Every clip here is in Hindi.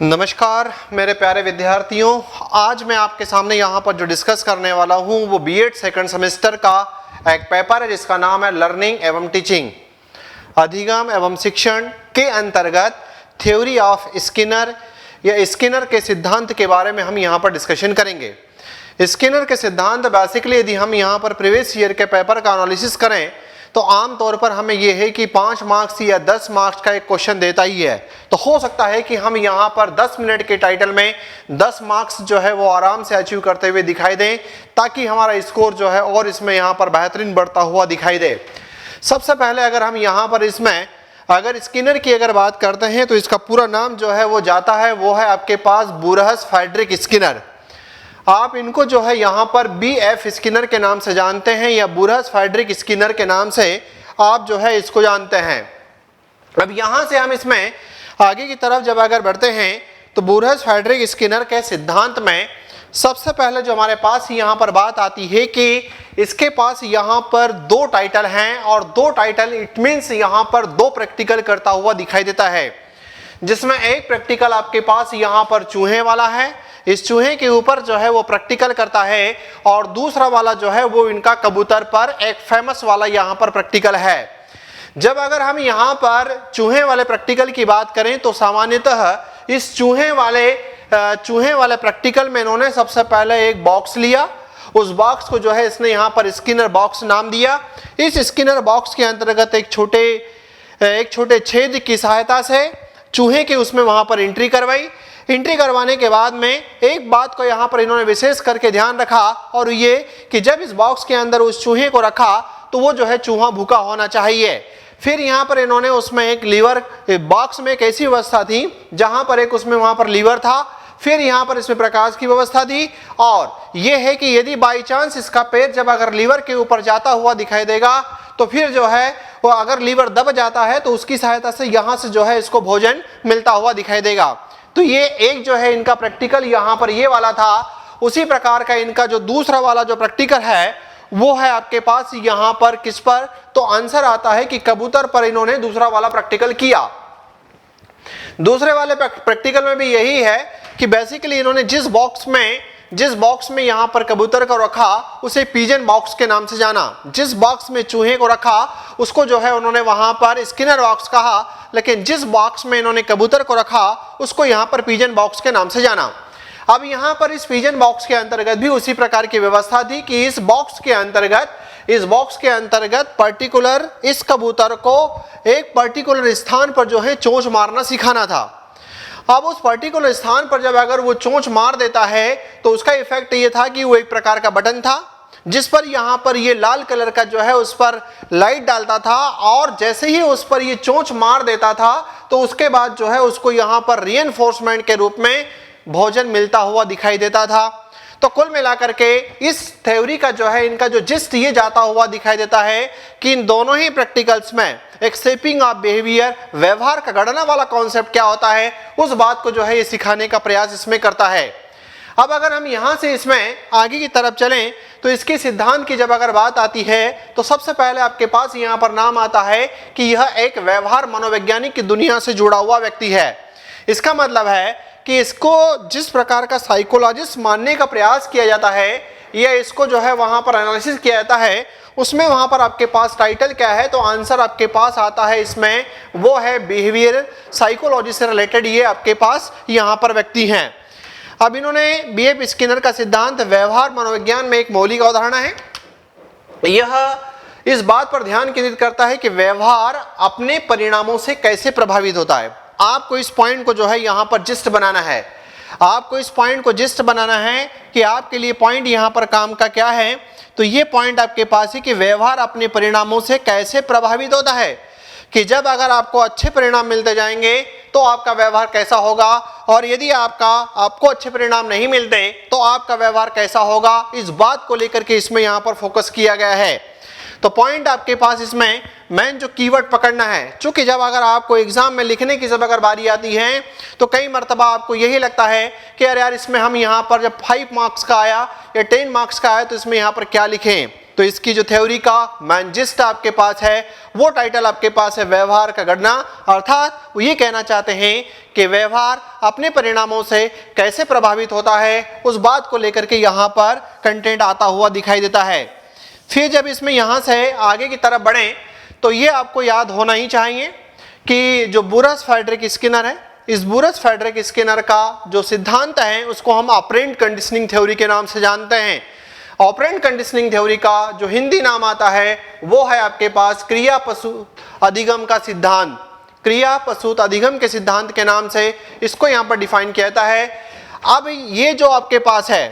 नमस्कार मेरे प्यारे विद्यार्थियों, आज मैं आपके सामने यहाँ पर जो डिस्कस करने वाला हूँ वो बीएड सेकंड सेमेस्टर का एक पेपर है जिसका नाम है लर्निंग एवं टीचिंग, अधिगम एवं शिक्षण के अंतर्गत थ्योरी ऑफ स्किनर या स्किनर के सिद्धांत के बारे में हम यहाँ पर डिस्कशन करेंगे। स्किनर के सिद्धांत बेसिकली यदि हम यहाँ पर प्रीवियस ईयर के पेपर का एनालिसिस करें तो आम तौर पर हमें यह है कि 5 मार्क्स या 10 मार्क्स का एक क्वेश्चन देता ही है। तो हो सकता है कि हम यहाँ पर 10 मिनट के टाइटल में 10 मार्क्स जो है वो आराम से अचीव करते हुए दिखाई दें, ताकि हमारा स्कोर जो है और इसमें यहाँ पर बेहतरीन बढ़ता हुआ दिखाई दे। सबसे पहले अगर हम यहाँ पर इसमें अगर स्किनर की अगर बात करते हैं तो इसका पूरा नाम जो है वो जाता है वो है आपके पास बुरहस फ्रेडरिक स्किनर। आप इनको जो है यहाँ पर BF स्किनर के नाम से जानते हैं या बुरहस फ्रेडरिक स्किनर के नाम से आप जो है इसको जानते हैं। अब यहाँ से हम इसमें आगे की तरफ जब अगर बढ़ते हैं तो बुरहस फ्रेडरिक स्किनर के सिद्धांत में सबसे पहले जो हमारे पास यहाँ पर बात आती है कि इसके पास यहाँ पर 2 टाइटल हैं और 2 टाइटल इट मीन्स यहाँ पर 2 प्रैक्टिकल करता हुआ दिखाई देता है, जिसमें एक प्रैक्टिकल आपके पास यहाँ पर चूहे वाला है, इस चूहे के ऊपर जो है वो प्रैक्टिकल करता है, और दूसरा वाला जो है वो इनका कबूतर पर एक फेमस वाला यहाँ पर प्रैक्टिकल है। जब अगर हम यहाँ पर चूहे वाले प्रैक्टिकल की बात करें तो सामान्यतः इस चूहे वाले प्रैक्टिकल में इन्होंने सबसे पहले एक बॉक्स लिया, उस बॉक्स को जो है इसने यहाँ पर स्किनर बॉक्स नाम दिया। इस स्किनर बॉक्स के अंतर्गत एक छोटे छेद की सहायता से चूहे के उसमें वहां पर एंट्री करवाई। एंट्री करवाने के बाद में एक बात को यहाँ पर इन्होंने विशेष करके ध्यान रखा, और ये कि जब इस बॉक्स के अंदर उस चूहे को रखा तो वो जो है चूहा भूखा होना चाहिए। फिर यहाँ पर इन्होंने उसमें एक लीवर, बॉक्स में एक ऐसी व्यवस्था थी जहां पर एक उसमें वहां पर लीवर था, फिर यहाँ पर इसमें प्रकाश की व्यवस्था थी, और ये है कि यदि बाई चांस इसका पैर जब अगर लीवर के ऊपर जाता हुआ दिखाई देगा तो फिर जो है वो अगर लीवर दब जाता है तो उसकी सहायता से यहाँ से जो है इसको भोजन मिलता हुआ दिखाई देगा। तो ये एक जो है इनका प्रैक्टिकल यहाँ पर ये वाला था। उसी प्रकार का इनका जो दूसरा वाला जो प्रैक्टिकल है वो है आपके पास यहाँ पर किस पर, तो आंसर आता है कि कबूतर पर इन्होंने दूसरा वाला प्रैक्टिकल किया। दूसरे वाले प्रैक्टिकल में भी यही है कि बेसिकली इन्होंने जिस बॉक्स में यहाँ पर कबूतर को रखा उसे पिजन बॉक्स के नाम से जाना। जिस बॉक्स में चूहे को रखा उसको जो है उन्होंने वहां पर स्किनर बॉक्स कहा, लेकिन जिस बॉक्स में इन्होंने कबूतर को रखा उसको यहाँ पर पिजन बॉक्स के नाम से जाना। अब यहाँ पर इस पिजन बॉक्स के अंतर्गत भी उसी प्रकार की व्यवस्था थी कि इस बॉक्स के अंतर्गत पर्टिकुलर इस कबूतर को एक पर्टिकुलर स्थान पर जो है चोंच मारना सिखाना था। अब उस पर्टिकुलर स्थान पर जब अगर वो चोंच मार देता है तो उसका इफेक्ट ये था कि वो एक प्रकार का बटन था जिस पर यहाँ पर ये लाल कलर का जो है उस पर लाइट डालता था, और जैसे ही उस पर ये चोंच मार देता था तो उसके बाद जो है उसको यहाँ पर रीएनफोर्समेंट के रूप में भोजन मिलता हुआ दिखाई देता था। तो कुल मिलाकर के इस थ्योरी का जो है इनका जो जिस्ट ये जाता हुआ दिखाई देता है कि इन दोनों ही प्रैक्टिकल्स में एक शेपिंग ऑफ बिहेवियर, व्यवहार का गणना वाला कॉन्सेप्ट क्या होता है उस बात को जो है ये सिखाने का प्रयास इसमें करता है। अब अगर हम यहाँ से इसमें आगे की तरफ चलें तो इसके सिद्धांत की जब अगर बात आती है तो सबसे पहले आपके पास यहाँ पर नाम आता है कि यह एक व्यवहार मनोवैज्ञानिक की दुनिया से जुड़ा हुआ व्यक्ति है। इसका मतलब है कि इसको जिस प्रकार का साइकोलॉजिस्ट मानने का प्रयास किया जाता है या इसको जो है वहां पर एनालिसिस किया जाता है, उसमें वहां पर आपके पास टाइटल क्या है, तो आंसर आपके पास आता है इसमें वो है बिहेवियर साइकोलॉजी से रिलेटेड ये आपके पास यहाँ पर व्यक्ति हैं। अब इन्होंने BF स्किनर का सिद्धांत व्यवहार मनोविज्ञान में एक मौलिक अवधारणा है। यह इस बात पर ध्यान केंद्रित करता है कि व्यवहार अपने परिणामों से कैसे प्रभावित होता है। आपको इस पॉइंट को जो है यहाँ पर जिस्ट बनाना है, कि आपके लिए पॉइंट यहाँ पर काम का क्या है। तो ये पॉइंट आपके पास है कि व्यवहार अपने परिणामों से कैसे प्रभावित होता है, कि जब अगर आपको अच्छे परिणाम मिलते जाएंगे तो आपका व्यवहार कैसा होगा, और यदि आपको अच्छे परिणाम नहीं मिलते तो आपका व्यवहार कैसा होगा, इस बात को लेकर के इसमें यहाँ पर फोकस किया गया है। तो पॉइंट आपके पास इसमें मेन जो कीवर्ड पकड़ना है, चूंकि जब अगर आपको एग्जाम में लिखने की जब अगर बारी आती है तो कई मरतबा आपको यही लगता है कि अरे यार इसमें हम यहाँ पर जब 5 मार्क्स का आया या 10 मार्क्स का आया तो इसमें यहाँ पर क्या लिखें। तो इसकी जो थ्योरी का मेन जिस्ट आपके पास है वो टाइटल आपके पास है व्यवहार का गणना, अर्थात वो ये कहना चाहते हैं कि व्यवहार अपने परिणामों से कैसे प्रभावित होता है उस बात को लेकर के यहाँ पर कंटेंट आता हुआ दिखाई देता है। फिर जब इसमें यहाँ से आगे की तरफ बढ़ें तो ये आपको याद होना ही चाहिए कि जो बुरस फ्रेडरिक स्किनर है, इस बुरस फ्रेडरिक स्किनर का जो सिद्धांत है उसको हम ऑपरेंट कंडीशनिंग थ्योरी के नाम से जानते हैं। ऑपरेंट कंडीशनिंग थ्योरी का जो हिंदी नाम आता है वो है आपके पास क्रिया प्रसूत अधिगम का सिद्धांत। क्रिया प्रसूत अधिगम के सिद्धांत के नाम से इसको यहाँ पर डिफाइन किया जाता है। अब ये जो आपके पास है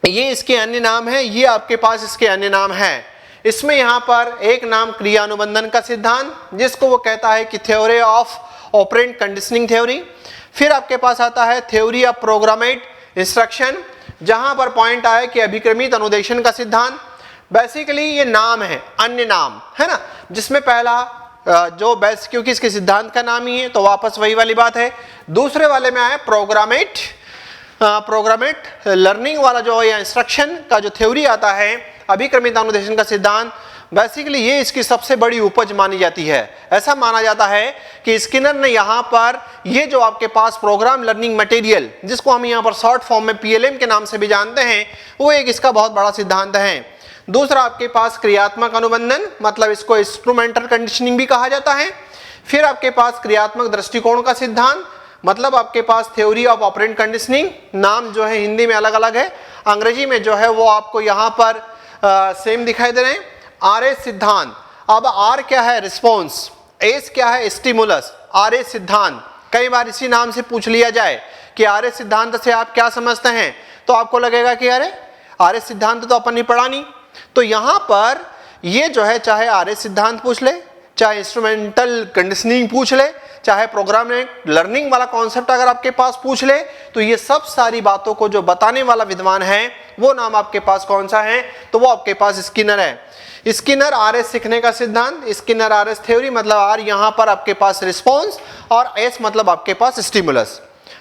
ये इसके अन्य नाम है, ये आपके पास इसके अन्य नाम है। इसमें यहाँ पर एक नाम क्रिया अनुबंधन का सिद्धांत जिसको वो कहता है कि theory of operant conditioning theory. फिर आपके पास आता है थ्योरी ऑफ प्रोग्रामेट इंस्ट्रक्शन, जहां पर पॉइंट आया कि अभिक्रमित अनुदेशन का सिद्धांत। बेसिकली ये नाम है, अन्य नाम है ना, जिसमें पहला जो बेस क्योंकि इसके सिद्धांत का नाम ही है तो वापस वही वाली बात है। दूसरे वाले में आया प्रोग्रामेट लर्निंग वाला जो या इंस्ट्रक्शन का जो थ्योरी आता है अभिक्रमित अनुदेशन का सिद्धांत। बेसिकली ये इसकी सबसे बड़ी उपज मानी जाती है। ऐसा माना जाता है कि स्किनर ने यहाँ पर ये जो आपके पास प्रोग्राम लर्निंग मटेरियल जिसको हम यहाँ पर शॉर्ट फॉर्म में PLM के नाम से भी जानते हैं वो एक इसका बहुत बड़ा सिद्धांत है। दूसरा आपके पास क्रियात्मक अनुबंधन, मतलब इसको इंस्ट्रूमेंटल कंडीशनिंग भी कहा जाता है। फिर आपके पास क्रियात्मक दृष्टिकोण का सिद्धांत, मतलब आपके पास थ्योरी ऑफ ऑपरेंट कंडीशनिंग। नाम जो है हिंदी में अलग अलग है, अंग्रेजी में जो है वो आपको यहाँ पर सेम दिखाई दे रहे हैं। RS सिद्धांत, अब R क्या है रिस्पॉन्स, S क्या है स्टिमुलस। RS सिद्धांत कई बार इसी नाम से पूछ लिया जाए कि RS सिद्धांत से आप क्या समझते हैं तो आपको लगेगा कि अरे RS सिद्धांत तो अपन ने पढ़ा नहीं। तो यहाँ पर ये जो है चाहे RS सिद्धांत पूछ ले, चाहे इंस्ट्रूमेंटल कंडीशनिंग पूछ ले, चाहे प्रोग्राम लर्निंग वाला कॉन्सेप्ट अगर आपके पास पूछ ले, तो ये सब सारी बातों को जो बताने वाला विद्वान है वो नाम आपके पास कौन सा है, तो वो आपके पास स्किनर है। स्किनर RS सीखने का सिद्धांत, स्किनर RS थ्योरी, मतलब R यहाँ पर आपके पास रिस्पॉन्स और S मतलब आपके पास स्टिमुलस।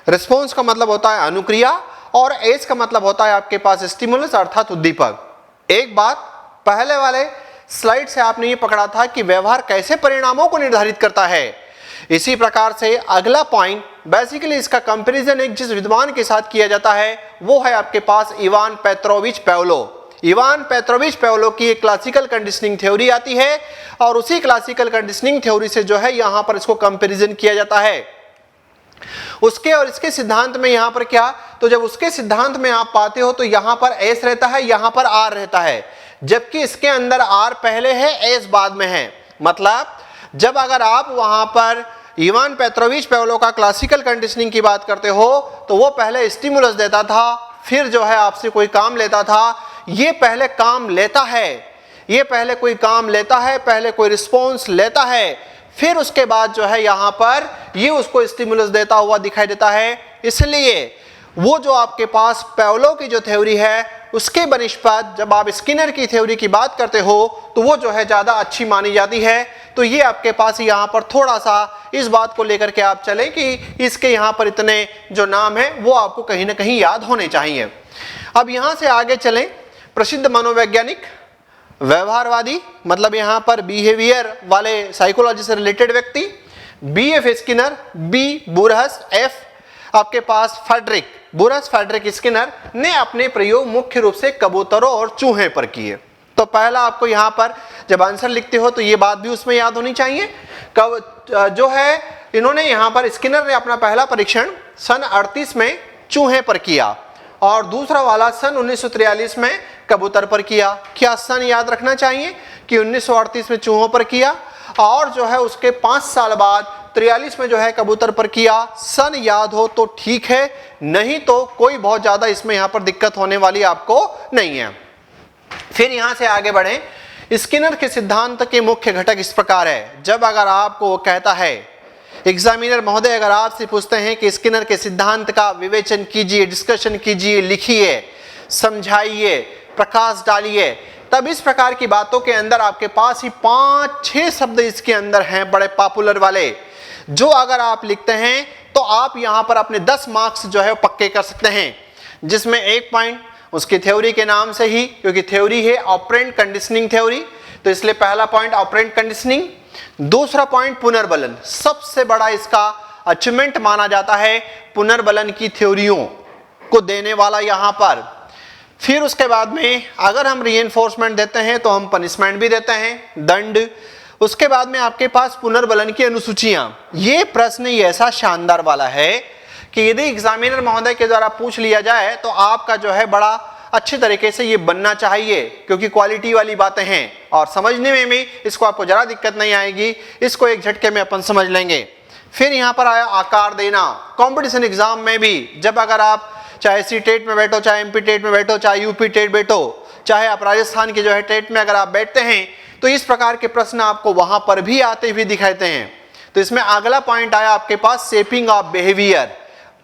रिस्पॉन्स का मतलब होता है अनुक्रिया और S का मतलब होता है आपके पास स्टिमुलस अर्थात उद्दीपक। एक बात पहले वाले स्लाइड से आपने ये पकड़ा था कि व्यवहार कैसे परिणामों को निर्धारित करता है, इसी प्रकार से अगला पॉइंट बेसिकली इसका कंपैरिजन एक जिस विद्वान के साथ किया जाता है वो है आपके पास इवान पेट्रोविच पाव्लोव। इवान पेट्रोविच पाव्लोव की एक क्लासिकल कंडीशनिंग थ्योरी आती है और उसी क्लासिकल कंडीशनिंग थ्योरी से जो है यहाँ पर इसको कंपैरिजन किया जाता है। उसके और इसके सिद्धांत में यहाँ पर क्या, तो जब उसके सिद्धांत में आप पाते हो तो यहाँ पर S रहता है, यहाँ पर R रहता है, जबकि इसके अंदर R पहले है S बाद में है। मतलब जब अगर आप वहां पर इवान पेट्रोविच पाव्लोव का क्लासिकल कंडीशनिंग की बात करते हो तो वो पहले स्टिमुलस देता था, फिर जो है आपसे कोई काम लेता था। ये पहले काम लेता है, ये पहले कोई काम लेता है, पहले कोई रिस्पॉन्स लेता है, फिर उसके बाद जो है यहाँ पर ये उसको स्टिमुलस देता हुआ दिखाई देता है। इसलिए वो जो आपके पास पाव्लोव की जो थ्योरी है उसके बनिस्पत जब आप स्किनर की थ्योरी की बात करते हो तो वो जो है ज़्यादा अच्छी मानी जाती है। तो ये आपके पास यहाँ पर थोड़ा सा इस बात को लेकर के आप चलें कि इसके यहाँ पर इतने जो नाम है वो आपको कहीं ना कहीं याद होने चाहिए। अब यहाँ से आगे चलें, प्रसिद्ध मनोवैज्ञानिक व्यवहारवादी, मतलब यहाँ पर बिहेवियर वाले साइकोलॉजी से रिलेटेड व्यक्ति, BF स्किनर, B बुरहस, F आपके पास फ्रेडरिक, बुरहस फ्रेडरिक स्किनर ने अपने प्रयोग मुख्य रूप से कबूतरों और चूहे पर किए। तो पहला आपको यहाँ पर जब आंसर लिखते हो तो ये बात भी उसमें याद होनी चाहिए। जो है इन्होंने यहाँ पर स्किनर ने अपना पहला परीक्षण सन 38 में चूहे पर किया और दूसरा वाला सन 1943 में कबूतर पर किया। क्या सन याद रखना चाहिए कि 1938 में चूहों पर किया और जो है उसके 5 साल बाद 43 में जो है कबूतर पर किया। सन याद हो तो ठीक है, नहीं तो कोई बहुत ज्यादा इसमें यहाँ पर दिक्कत होने वाली आपको नहीं है। फिर यहाँ से आगे बढ़े, स्किनर के सिद्धांत के मुख्य घटक इस प्रकार है। जब अगर आपको वो कहता है एग्जामिनर महोदय अगर आपसे पूछते हैं कि स्किनर के सिद्धांत का विवेचन कीजिए, डिस्कशन कीजिए, लिखिए, समझाइए, प्रकाश डालिए, तब इस प्रकार की बातों के अंदर आपके पास ही 5-6 शब्द इसके अंदर हैं बड़े पॉपुलर वाले, जो अगर आप लिखते हैं तो आप यहां पर अपने 10 मार्क्स जो है पक्के कर सकते हैं। जिसमें एक पॉइंट उसकी थ्योरी के नाम से ही, क्योंकि थ्योरी है ऑपरेंट कंडीशनिंग थ्योरी, तो इसलिए पहला पॉइंट ऑपरेंट कंडीशनिंग। दूसरा पॉइंट पुनर्बलन, सबसे बड़ा इसका अचीवमेंट माना जाता है पुनर्बलन की थ्योरियों को देने वाला यहां पर। फिर उसके बाद में अगर हम रीइंफोर्समेंट देते हैं तो हम पनिशमेंट भी देते हैं, दंड। उसके बाद में आपके पास पुनर्बलन की अनुसूचियां। ये प्रश्न ऐसा शानदार वाला है कि यदि एग्जामिनर महोदय के द्वारा पूछ लिया जाए तो आपका जो है बड़ा अच्छे तरीके से ये बनना चाहिए, क्योंकि क्वालिटी वाली बातें हैं और समझने में भी इसको आपको जरा दिक्कत नहीं आएगी, इसको एक झटके में अपन समझ लेंगे। फिर यहाँ पर आया आकार देना। कंपटीशन एग्जाम में भी जब अगर आप चाहे सी टेट में बैठो, चाहे एमपी टेट में बैठो, चाहे यूपी टेट बैठो, चाहे आप राजस्थान के जो है टेट में अगर आप बैठते हैं, तो इस प्रकार के प्रश्न आपको वहां पर भी आते हुए दिखाते हैं। तो इसमें अगला पॉइंट आया आपके पास शेपिंग ऑफ बिहेवियर।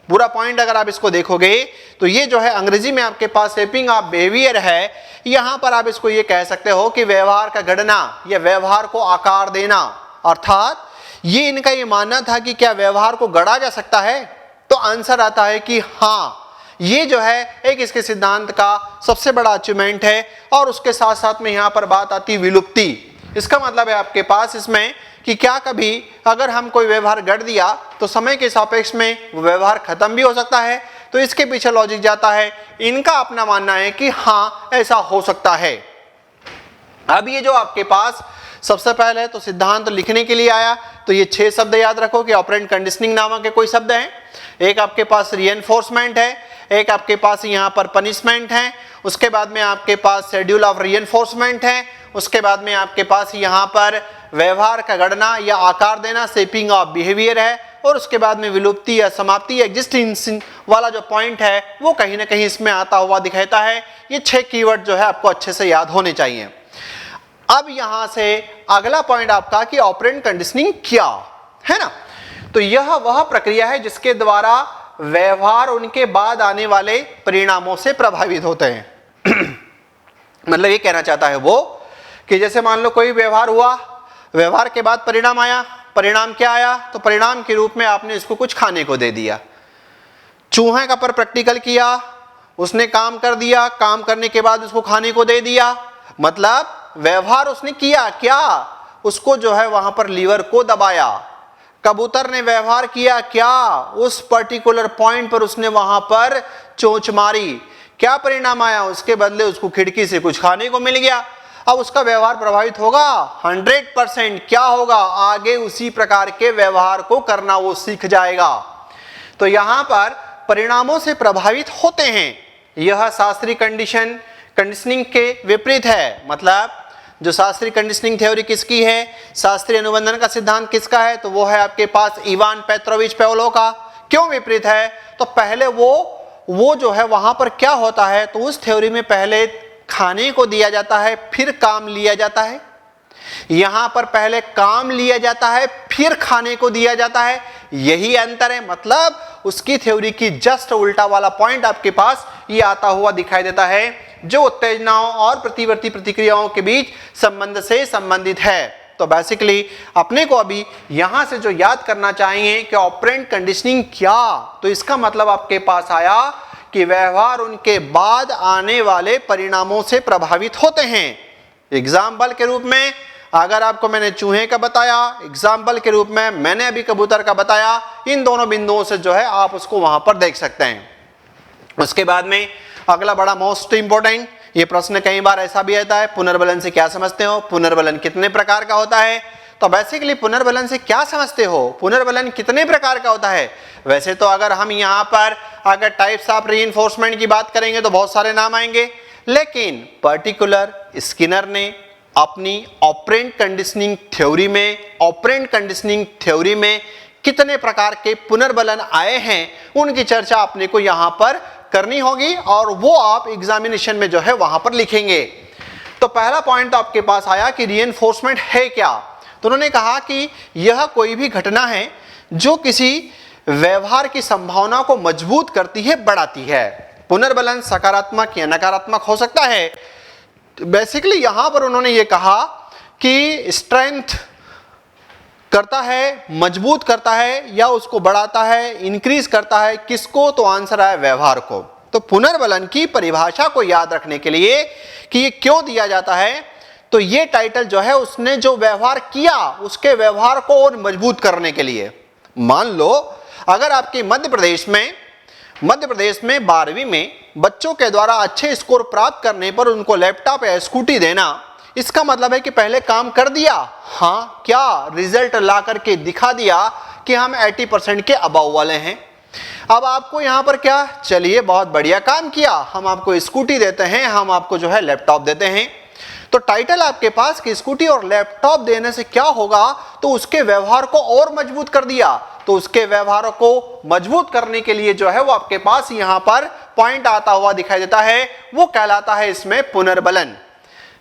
पूरा पॉइंट अगर आप इसको देखोगे तो ये जो है अंग्रेजी में आपके पास शेपिंग ऑफ बिहेवियर है। यहां पर आप इसको ये कह सकते हो कि व्यवहार का गढ़ना या व्यवहार को आकार देना, अर्थात ये इनका ये मानना था कि क्या व्यवहार को गढ़ा जा सकता है, तो आंसर आता है कि हाँ, ये जो है एक इसके सिद्धांत का सबसे बड़ा अचीवमेंट है। और उसके साथ साथ में यहां पर बात आती विलुप्ति। इसका मतलब है आपके पास इसमें कि क्या कभी अगर हम कोई व्यवहार गढ़ दिया तो समय के सापेक्ष में वो व्यवहार खत्म भी हो सकता है, तो इसके पीछे लॉजिक जाता है। इनका अपना मानना है कि हाँ ऐसा हो सकता है। अब ये जो आपके पास सबसे पहले तो सिद्धांत लिखने के लिए आया, तो ये 6 शब्द याद रखो कि ऑपरेंट कंडीशनिंग नामक के कोई शब्द हैं। एक आपके पास रीइंफोर्समेंट है, एक आपके पास यहाँ पर पनिशमेंट है, उसके बाद में आपके पास शेड्यूल ऑफ रीइंफोर्समेंट है, उसके बाद में आपके पास यहाँ पर व्यवहार का गढ़ना या आकार देना शेपिंग ऑफ बिहेवियर है, और उसके बाद में विलुप्ति या समाप्ति एग्जिस्टेंस वाला जो पॉइंट है वो कहीं ना कहीं इसमें आता हुआ दिखाता है। ये 6 कीवर्ड जो है आपको अच्छे से याद होने चाहिए। अब यहां से अगला पॉइंट आपका कि ऑपरेंट कंडीशनिंग क्या है ना, तो यह वह प्रक्रिया है जिसके द्वारा व्यवहार उनके बाद आने वाले परिणामों से प्रभावित होते हैं। मतलब ये कहना चाहता है वो कि जैसे मान लो कोई व्यवहार हुआ, व्यवहार के बाद परिणाम आया, परिणाम क्या आया, तो परिणाम के रूप में आपने इसको कुछ खाने को दे दिया। चूहे का पर प्रैक्टिकल किया, उसने काम कर दिया, काम करने के बाद उसको खाने को दे दिया, मतलब व्यवहार उसने किया क्या, उसको जो है वहां पर लीवर को दबाया। कबूतर ने व्यवहार किया क्या, उस पर्टिकुलर पॉइंट पर उसने वहां पर चोंच मारी, क्या परिणाम आया, उसके बदले उसको खिड़की से कुछ खाने को मिल गया। अब उसका व्यवहार प्रभावित होगा 100%। क्या होगा, आगे उसी प्रकार के व्यवहार को करना वो सीख जाएगा। तो यहां पर परिणामों से प्रभावित होते हैं, यह शास्त्रीय कंडीशनिंग के विपरीत है। मतलब जो शास्त्रीय कंडीशनिंग थ्योरी किसकी है, शास्त्रीय अनुबंधन का सिद्धांत किसका है, तो वो है आपके पास इवान पेत्रोविच पाव्लोव का। क्यों विपरीत है, तो पहले वो जो है वहां पर क्या होता है, तो उस थ्योरी में पहले खाने को दिया जाता है फिर काम लिया जाता है, यहां पर पहले काम लिया जाता है फिर खाने को दिया जाता है, यही अंतर है। मतलब उसकी थ्योरी की जस्ट उल्टा वाला पॉइंट आपके पास ये आता हुआ दिखाई देता है, जो उत्तेजनाओं और प्रतिवर्ती प्रतिक्रियाओं के बीच संबंध से संबंधित है। तो बेसिकली अपने को अभी यहां से जो याद करना चाहिए कि ऑपरेंट कंडीशनिंग क्या, तो इसका मतलब आपके पास आया कि व्यवहार उनके बाद आने वाले परिणामों से प्रभावित होते हैं। एग्जाम्पल के रूप में अगर आपको मैंने चूहे का बताया, एग्जाम्पल के रूप में मैंने अभी कबूतर का बताया, इन दोनों बिंदुओं से जो है आप उसको वहां पर देख सकते हैं। उसके बाद में अगला बड़ा मोस्ट इंपोर्टेंट ये प्रश्न कई बार ऐसा भी आता है, पुनर्बलन से क्या समझते हो, पुनर्बलन कितने प्रकार का होता है। तो बेसिकली पुनर्बलन से क्या समझते हो, पुनर्बलन कितने प्रकार का होता है। वैसे तो अगर हम यहाँ पर अगर टाइप्स ऑफ रीइंफोर्समेंट की बात करेंगे तो बहुत सारे नाम आएंगे, लेकिन पर्टिकुलर स्किनर ने अपनी ऑपरेंट कंडीशनिंग थ्योरी में कितने प्रकार के पुनर्बलन आए हैं उनकी चर्चा अपने को यहाँ पर करनी होगी, और वो आप एग्जामिनेशन में जो है वहां पर लिखेंगे। तो पहला पॉइंट तो आपके पास आया कि रीइंफोर्समेंट है क्या, तो उन्होंने कहा कि यह कोई भी घटना है जो किसी व्यवहार की संभावना को मजबूत करती है, बढ़ाती है। पुनर्बलन सकारात्मक या नकारात्मक हो सकता है। बेसिकली यहां पर उन्होंने ये कहा कि स्ट्रेंथ करता है, मजबूत करता है, या उसको बढ़ाता है, इंक्रीज करता है, किसको, तो आंसर आया व्यवहार को। तो पुनर्बलन की परिभाषा को याद रखने के लिए कि ये क्यों दिया जाता है, तो ये टाइटल जो है उसने जो व्यवहार किया उसके व्यवहार को और मजबूत करने के लिए। मान लो अगर आपके मध्य प्रदेश में 12वीं में बच्चों के द्वारा अच्छे स्कोर प्राप्त करने पर उनको लैपटॉप या स्कूटी देना, इसका मतलब है कि पहले काम कर दिया, हाँ क्या रिजल्ट ला करके दिखा दिया कि हम 80% के अबव वाले हैं। अब आपको यहां पर क्या, चलिए बहुत बढ़िया काम किया, हम आपको स्कूटी देते हैं, हम आपको जो है लैपटॉप देते हैं। तो टाइटल आपके पास कि स्कूटी और लैपटॉप देने से क्या होगा, तो उसके व्यवहार को और मजबूत कर दिया। तो उसके व्यवहार को मजबूत करने के लिए जो है वो आपके पास यहां पर पॉइंट आता हुआ दिखाई देता है, वो कहलाता है इसमें पुनर्बलन।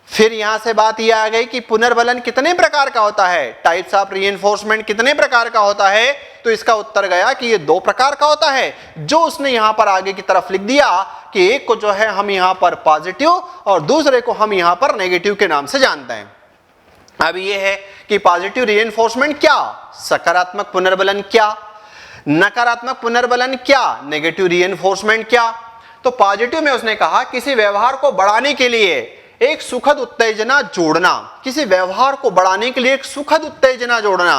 फिर यहां से बात यह आ गई कि पुनर्बलन कितने प्रकार का होता है, टाइप्स ऑफ रीइंफोर्समेंट कितने प्रकार का होता है, तो इसका उत्तर गया कि ये 2 प्रकार का होता है, जो उसने यहां पर आगे की तरफ लिख दिया कि एक को जो है हम यहां पर पॉजिटिव और दूसरे को हम यहां पर नेगेटिव के नाम से जानते हैं। अब ये है कि पॉजिटिव रीइंफोर्समेंट क्या, सकारात्मक पुनर्बलन क्या, नकारात्मक पुनर्बलन क्या, नेगेटिव रीइंफोर्समेंट क्या। तो पॉजिटिव में उसने कहा किसी व्यवहार को बढ़ाने के लिए एक सुखद उत्तेजना जोड़ना, किसी व्यवहार को बढ़ाने के लिए एक सुखद उत्तेजना जोड़ना।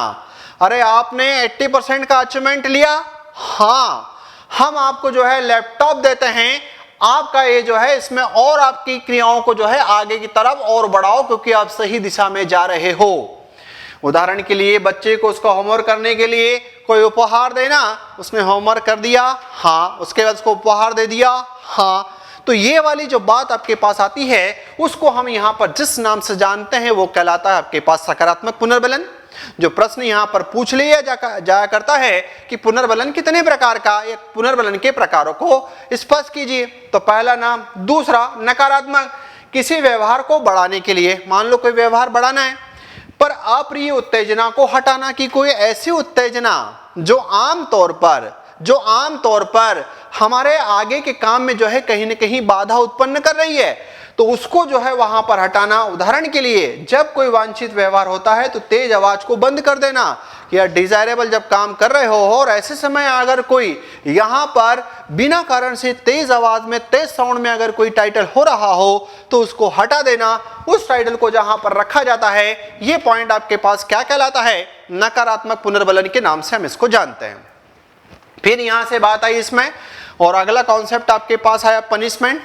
अरे आपने 80% का अचीवमेंट लिया, हाँ हम आपको जो है लैपटॉप देते हैं, आपका ये जो है इसमें और आपकी क्रियाओं को जो है आगे की तरफ और बढ़ाओ क्योंकि आप सही दिशा में जा रहे हो। उदाहरण के लिए बच्चे को उसका होमवर्क करने के लिए कोई उपहार देना, उसने होमवर्क कर दिया, हाँ उसके बाद उसको उपहार दे दिया, हाँ। तो ये वाली जो बात आपके पास आती है उसको हम यहाँ पर जिस नाम से जानते हैं वो कहलाता है आपके पास सकारात्मक पुनर्बलन। जो प्रश्न यहाँ पर पूछ लिया जाया करता है कि पुनर्बलन कितने प्रकार का, या पुनर्बलन के प्रकारों को स्पष्ट कीजिए। तो पहला नाम, दूसरा नकारात्मक, किसी व्यवहार को बढ़ाने के लिए, मान लो कोई व्यवहार बढ़ाना है पर अप्रिय उत्तेजना को हटाना, की कोई ऐसी उत्तेजना जो आम तौर पर हमारे आगे के काम में जो है कहीं ना कहीं बाधा उत्पन्न कर रही है, तो उसको जो है वहां पर हटाना। उदाहरण के लिए जब कोई वांछित व्यवहार होता है तो तेज आवाज को बंद कर देना, या डिजायरेबल जब काम कर रहे हो और ऐसे समय अगर कोई यहां पर बिना कारण से तेज आवाज में, तेज साउंड में अगर कोई टाइटल हो रहा हो तो उसको हटा देना, उस टाइटल को जहां पर रखा जाता है। ये पॉइंट आपके पास क्या कहलाता है, नकारात्मक पुनर्बलन के नाम से हम इसको जानते हैं। फिर यहां से बात आई इसमें, और अगला कॉन्सेप्ट आपके पास आया पनिशमेंट।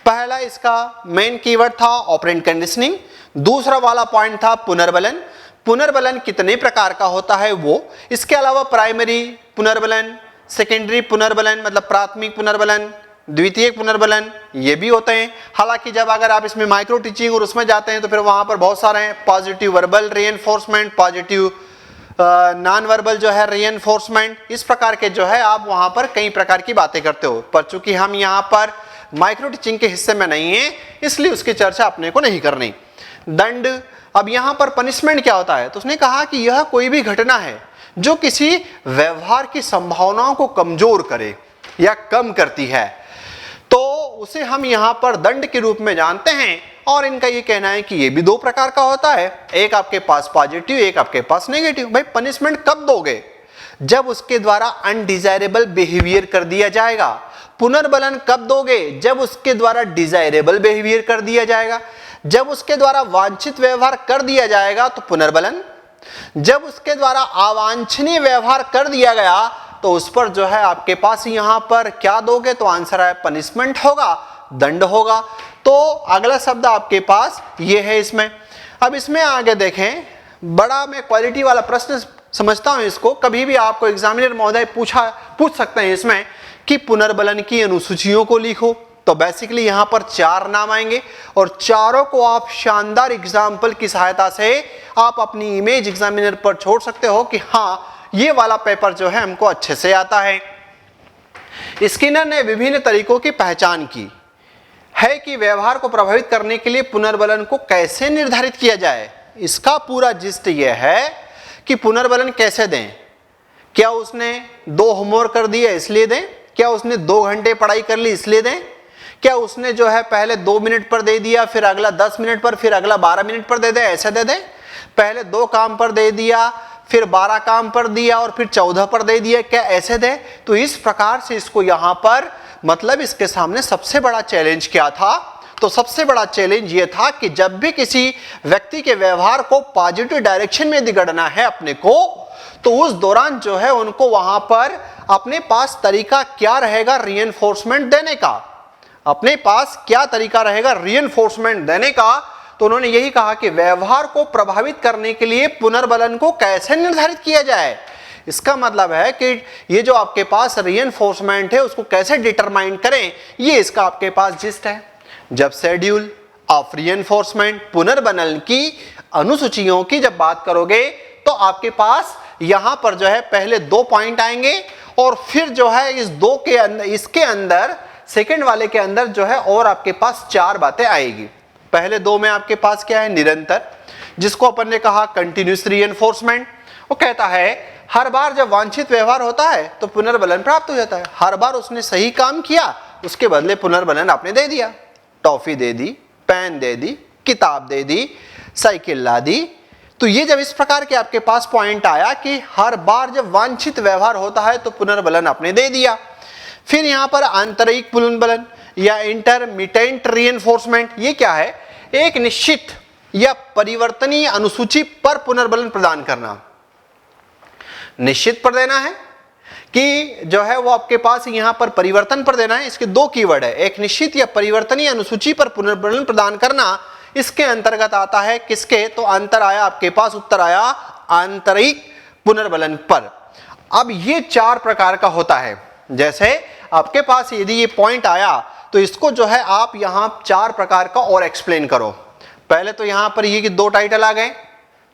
पहला इसका मेन कीवर्ड था ऑपरेंट कंडीशनिंग, दूसरा वाला पॉइंट था पुनर्बलन। पुनर्बलन कितने प्रकार का होता है वो, इसके अलावा प्राइमरी पुनर्बलन, सेकेंडरी पुनर्बलन मतलब प्राथमिक पुनर्बलन, द्वितीयक पुनर्बलन ये भी होते हैं। हालांकि जब अगर आप इसमें माइक्रो टीचिंग और उसमें जाते हैं तो फिर वहां पर बहुत सारे हैं, positive verbal reinforcement, positive non verbal जो है रीइंफोर्समेंट, इस प्रकार के जो है आप वहां पर कई प्रकार की बातें करते हो। पर चूंकि हम यहाँ पर माइक्रो टीचिंग के हिस्से में नहीं है इसलिए उसकी चर्चा अपने को नहीं करनी। दंड, अब यहाँ पर पनिशमेंट क्या होता है, तो उसने कहा कि यह कोई भी घटना है जो किसी व्यवहार की संभावनाओं को कमजोर करे या कम करती है, तो उसे हम यहाँ पर दंड के रूप में जानते हैं। और इनका ये कहना है कि ये भी 2 प्रकार का होता है, एक आपके पास पॉजिटिव, एक आपके पास नेगेटिव। भाई पनिशमेंट कब दोगे, जब उसके द्वारा अनडिजायरेबल बिहेवियर कर दिया जाएगा। पुनर्बलन कब दोगे, जब उसके द्वारा डिजायरेबल बिहेवियर कर दिया जाएगा। जब उसके द्वारा वांछित व्यवहार कर दिया जाएगा तो पुनर्बलन, जब उसके द्वारा अवांछनीय व्यवहार कर दिया गया तो उस पर जो है आपके पास यहां पर क्या दोगे, तो आंसर है पनिशमेंट होगा, दंड होगा। तो अगला शब्द आपके पास ये है इसमें। अब इसमें आगे देखें, बड़ा मैं क्वालिटी वाला प्रश्न समझता हूं इसको, कभी भी आपको एग्जामिनर महोदय पूछ सकते हैं इसमें कि पुनर्बलन की अनुसूचियों को लिखो। तो बेसिकली यहां पर 4 नाम आएंगे और चारों को आप शानदार एग्जाम्पल की सहायता से आप अपनी इमेज एग्जामिनर पर छोड़ सकते हो कि हाँ ये वाला पेपर जो है हमको अच्छे से आता है। स्किनर ने विभिन्न तरीकों की पहचान की है कि व्यवहार को प्रभावित करने के लिए पुनर्बलन को कैसे निर्धारित किया जाए। इसका पूरा जिस्ट यह है कि पुनर्बलन कैसे दें। क्या उसने 2 होमवर्क कर दिए इसलिए दें, क्या उसने 2 घंटे पढ़ाई कर ली इसलिए दें, क्या उसने जो है पहले 2 मिनट पर दे दिया, फिर अगला 10 मिनट पर, फिर अगला 12 मिनट पर दे दे, ऐसे दे दें। पहले 2 काम पर दे दिया, फिर 12 काम पर दिया और फिर 14 पर दे दिया, क्या ऐसे दे। तो इस प्रकार से इसको यहां पर मतलब इसके सामने सबसे बड़ा चैलेंज क्या था? तो सबसे बड़ा चैलेंज ये था कि जब भी किसी व्यक्ति के व्यवहार को पॉजिटिव डायरेक्शन में दिगड़ना है अपने को, तो उस दौरान जो है उनको वहां पर अपने पास तरीका क्या रहेगा रीइंफोर्समेंट देने का, अपने पास क्या तरीका रहेगा रीइंफोर्समेंट देने का। तो उन्होंने यही कहा कि व्यवहार को प्रभावित करने के लिए पुनर्बलन को कैसे निर्धारित किया जाए। इसका मतलब है कि ये जो आपके पास रीइंफोर्समेंट है उसको कैसे डिटरमाइन करें, ये इसका आपके पास जिस्ट है। जब शेड्यूल ऑफ रीइंफोर्समेंट पुनर्बलन की अनुसूचियों की जब बात करोगे तो आपके पास यहां पर जो है पहले 2 पॉइंट आएंगे और फिर जो है इस 2 के अंदर, इसके अंदर सेकंड वाले के अंदर जो है और आपके पास 4 बातें आएगी। पहले 2 में आपके पास क्या है? निरंतर, जिसको अपन ने कहा कंटिन्यूअस रीइंफोर्समेंट। वो कहता है हर बार जब वांछित व्यवहार होता है तो पुनर्बलन प्राप्त हो जाता है। हर बार उसने सही काम किया, उसके बदले पुनर्बलन आपने दे दिया। टॉफी दे दी, पेन दे दी, किताब दे दी, साइकिल ला दी। तो ये जब इस प्रकार के आपके पास पॉइंट आया कि हर बार जब वांछित व्यवहार होता है तो पुनर्बलन आपने दे दिया। फिर यहां पर आंतरिक पुनर्बलन या इंटरमिटेंट रीइंफोर्समेंट, ये क्या है? एक निश्चित या परिवर्तनीय अनुसूची पर पुनर्बलन प्रदान करना। निश्चित पर देना है कि जो है वो आपके पास यहां पर परिवर्तन पर देना है। इसके 2 कीवर्ड है, एक निश्चित या परिवर्तनीय अनुसूची पर पुनर्बलन प्रदान करना। इसके अंतर्गत आता है किसके? तो अंतर आया आपके पास, उत्तर आया आंतरिक पुनर्बलन पर। अब ये 4 प्रकार का होता है। जैसे आपके पास यदि ये पॉइंट आया तो इसको जो है आप यहां 4 प्रकार का और एक्सप्लेन करो। पहले तो यहां पर ये कि 2 टाइटल आ गए,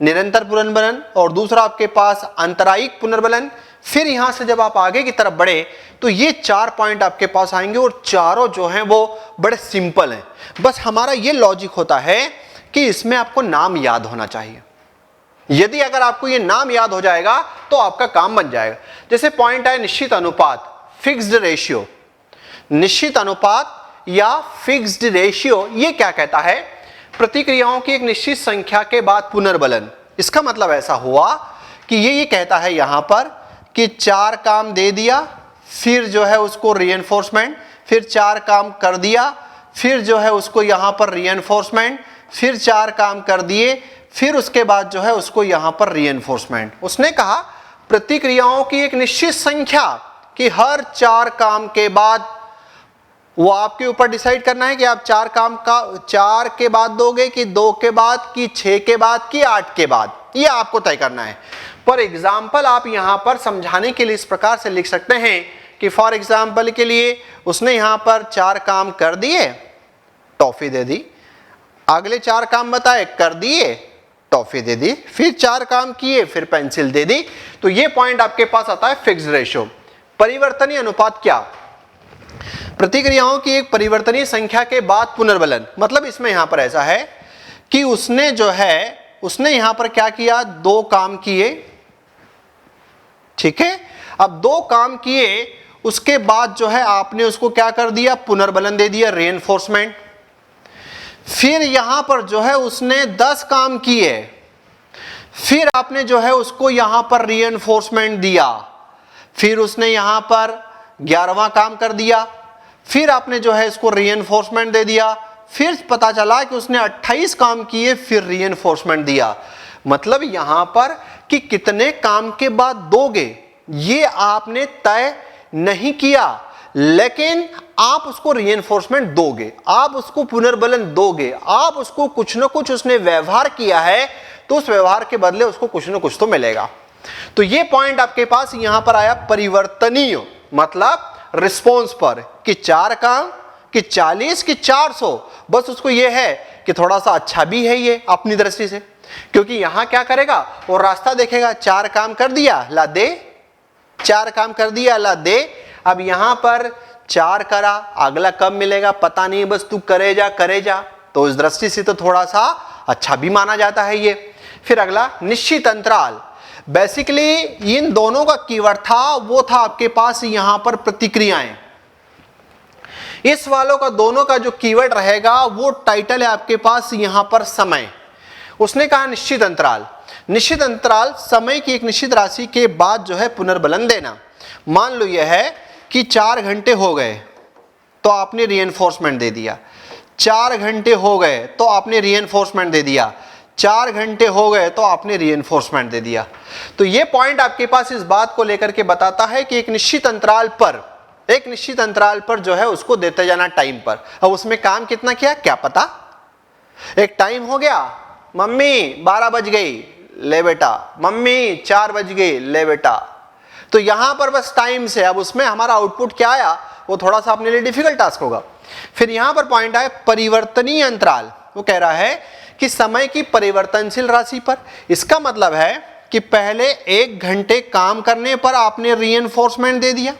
निरंतर पुनर्बलन और दूसरा आपके पास आंतरायिक पुनर्बलन। फिर यहां से जब आप आगे की तरफ बढ़े तो ये 4 पॉइंट आपके पास आएंगे और चारों जो हैं वो बड़े सिंपल हैं। बस हमारा ये लॉजिक होता है कि इसमें आपको नाम याद होना चाहिए। यदि अगर आपको ये नाम याद हो जाएगा तो आपका काम बन जाएगा। जैसे पॉइंट है निश्चित अनुपात, फिक्स्ड रेशियो। निश्चित अनुपात या फिक्स्ड रेशियो ये क्या कहता है? प्रतिक्रियाओं की एक निश्चित संख्या के बाद पुनर्बलन। इसका मतलब ऐसा हुआ कि ये कहता है यहां पर कि 4 काम दे दिया, फिर जो है उसको रीइंफोर्समेंट, फिर 4 काम कर दिया, फिर जो है उसको यहां पर रीइंफोर्समेंट, फिर 4 काम कर दिए, फिर उसके बाद जो है उसको यहां पर रीइंफोर्समेंट। उसने कहा प्रतिक्रियाओं की एक निश्चित संख्या कि हर 4 काम के बाद वो आपके ऊपर डिसाइड करना है कि आप 4 काम का 4 के बाद दोगे कि 2 के बाद कि 6 के बाद कि 8 के बाद, ये आपको तय करना है। पर एग्जाम्पल आप यहां पर समझाने के लिए इस प्रकार से लिख सकते हैं कि फॉर एग्जाम्पल के लिए उसने यहां पर 4 काम कर दिए, टॉफी दे दी, अगले 4 काम बताए, कर दिए, टॉफी दे दी, फिर 4 काम किए, फिर पेंसिल दे दी। तो ये पॉइंट आपके पास आता है फिक्स्ड रेशियो। परिवर्तनीय अनुपात क्या? प्रतिक्रियाओं की एक परिवर्तनीय संख्या के बाद पुनर्बलन। मतलब इसमें यहां पर ऐसा है कि उसने जो है उसने यहां पर क्या किया? 2 काम किए, ठीक है। अब 2 काम किए, उसके बाद जो है आपने उसको क्या कर दिया? पुनर्बलन दे दिया, रीइंफोर्समेंट। फिर यहां पर जो है उसने 10 काम किए, फिर आपने जो है उसको यहां पर रीइंफोर्समेंट दिया, फिर उसने यहां पर 11वां काम कर दिया, फिर आपने जो है इसको रीइंफोर्समेंट दे दिया, फिर पता चला कि उसने 28 काम किए, फिर रीइंफोर्समेंट दिया। मतलब यहां पर कि कितने काम के बाद दोगे ये आपने तय नहीं किया, लेकिन आप उसको रीइंफोर्समेंट दोगे, आप उसको पुनर्बलन दोगे, आप उसको कुछ ना कुछ उसने व्यवहार किया है तो उस व्यवहार के बदले उसको कुछ ना कुछ तो मिलेगा। तो ये पॉइंट आपके पास यहां पर आया परिवर्तनीय, मतलब रिस्पॉन्स पर कि 4 काम कि 40 कि 400। बस उसको ये है कि थोड़ा सा अच्छा भी है ये अपनी दृष्टि से, क्योंकि यहां क्या करेगा और रास्ता देखेगा। 4 काम कर दिया, ला दे, 4 काम कर दिया, ला दे। अब यहां पर 4 करा, अगला कब मिलेगा पता नहीं, बस तू करे जा। तो उस दृष्टि से तो थोड़ा सा अच्छा भी माना जाता है ये। फिर अगला निश्चित अंतराल। बेसिकली इन दोनों का कीवर्ड था, वो था आपके पास यहां पर प्रतिक्रियाएं। इस वालों का दोनों का जो कीवर्ड रहेगा वो टाइटल है आपके पास यहां पर समय। उसने कहा निश्चित अंतराल। निश्चित अंतराल समय की एक निश्चित राशि के बाद जो है पुनर्बलन देना। मान लो यह है कि 4 घंटे हो गए, तो आपने रीएनफोर्समेंट दे दिया। 4 घंटे हो गए तो आपने रीएनफोर्समेंट दे दिया। 4 घंटे हो गए तो आपने रीएनफोर्समेंट दे दिया। तो ये पॉइंट आपके पास इस बात को लेकर के बताता है कि एक निश्चित अंतराल पर जो है उसको देते जाना टाइम पर। अब उसमें काम कितना किया क्या पता, एक टाइम हो गया, मम्मी 12 बज गई, ले बेटा, मम्मी 4 बज गई, ले बेटा। तो यहां पर बस टाइम से, अब उसमें हमारा आउटपुट क्या आया वो थोड़ा सा अपने लिए डिफिकल्ट टास्क होगा। फिर यहां पर पॉइंट आया परिवर्तनीय अंतराल। वो कह रहा है कि समय की परिवर्तनशील राशि पर। इसका मतलब है कि पहले 1 घंटे काम करने पर आपने रीएनफोर्समेंट दे दिया,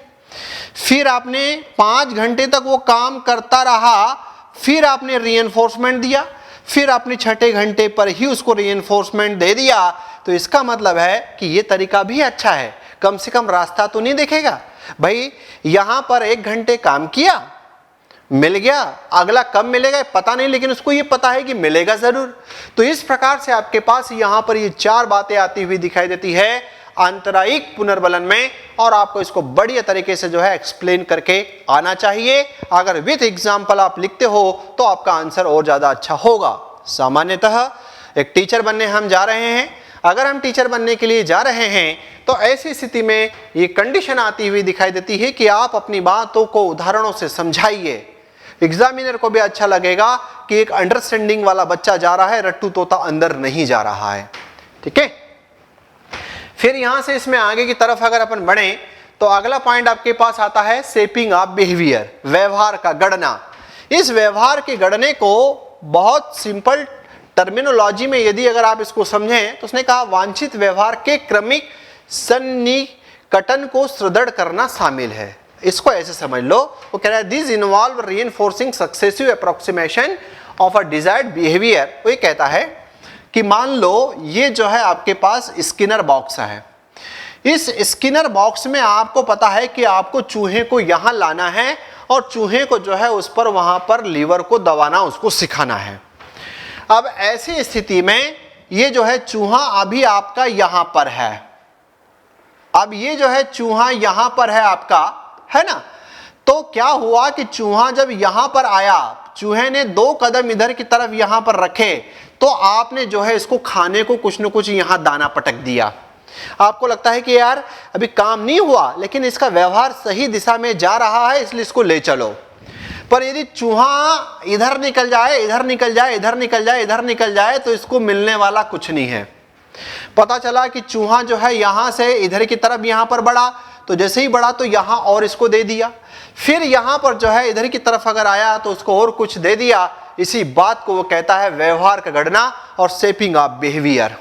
फिर आपने 5 घंटे तक वो काम करता रहा, फिर आपने रीएनफोर्समेंट दिया, फिर आपने 6ठे घंटे पर ही उसको रीएनफोर्समेंट दे दिया। तो इसका मतलब है कि ये तरीका भी अच्छा है, कम से कम रास्ता तो नहीं देखेगा। भाई यहां पर 1 घंटे काम किया, मिल गया, अगला कब मिलेगा पता नहीं, लेकिन उसको ये पता है कि मिलेगा जरूर। तो इस प्रकार से आपके पास यहां पर ये 4 बातें आती हुई दिखाई देती है आंतरायिक पुनर्बलन में, और आपको इसको बढ़िया तरीके से जो है एक्सप्लेन करके आना चाहिए। अगर विथ एग्जाम्पल आप लिखते हो तो आपका आंसर और ज्यादा अच्छा होगा। सामान्यतः एक टीचर बनने हम जा रहे हैं, अगर हम टीचर बनने के लिए जा रहे हैं तो ऐसी स्थिति में ये कंडीशन आती हुई दिखाई देती है कि आप अपनी बातों को उदाहरणों से समझाइए। एग्जामिनर को भी अच्छा लगेगा कि एक अंडरस्टैंडिंग वाला बच्चा जा रहा है, रट्टू तोता अंदर नहीं जा रहा है। ठीक है, फिर यहां से इसमें आगे की तरफ अगर अपन बढ़े तो अगला पॉइंट आपके पास आता है शेपिंग ऑफ बिहेवियर, व्यवहार का गढ़ना। इस व्यवहार के गढ़ने को बहुत सिंपल टर्मिनोलॉजी में यदि अगर आप इसको समझें तो उसने कहा वांछित व्यवहार के क्रमिक सन्निकटन को सुदृढ़ करना शामिल है। इसको ऐसे समझ लो, वो कह रहा है this involve reinforcing successive approximation of a desired behaviour. वो ये कहता है कि मान लो ये जो है आपके पास स्किनर बॉक्स है, इस स्किनर बॉक्स में आपको पता है कि आपको चूहे को यहां लाना है और चूहे को जो है उस पर वहां पर लीवर को दबाना, उसको सिखाना है। अब ऐसी स्थिति में ये जो है चूहा अभी आपका यहां पर है, अब ये जो है चूहा यहां पर है आपका, है ना। तो क्या हुआ कि चूहा जब यहां पर आया, चूहे ने 2 कदम इधर की तरफ यहां पर रखे, तो आपने जो है इसको खाने को कुछ न कुछ यहां दाना पटक दिया। आपको लगता है कि यार अभी काम नहीं हुआ, लेकिन इसका व्यवहार सही दिशा में जा रहा है इसलिए इसको ले चलो। पर यदि चूहा इधर निकल जाए, इधर निकल जाए, इधर निकल जाए, इधर निकल जाए, तो इसको मिलने वाला कुछ नहीं है। पता चला कि चूहा जो है यहां से इधर की तरफ यहां पर बढ़ा, तो जैसे ही बढ़ा तो यहां और इसको दे दिया, फिर यहां पर जो है इधर की तरफ अगर आया तो उसको और कुछ दे दिया। इसी बात को वो कहता है व्यवहार का गढ़ना और शेपिंग ऑफ बिहेवियर।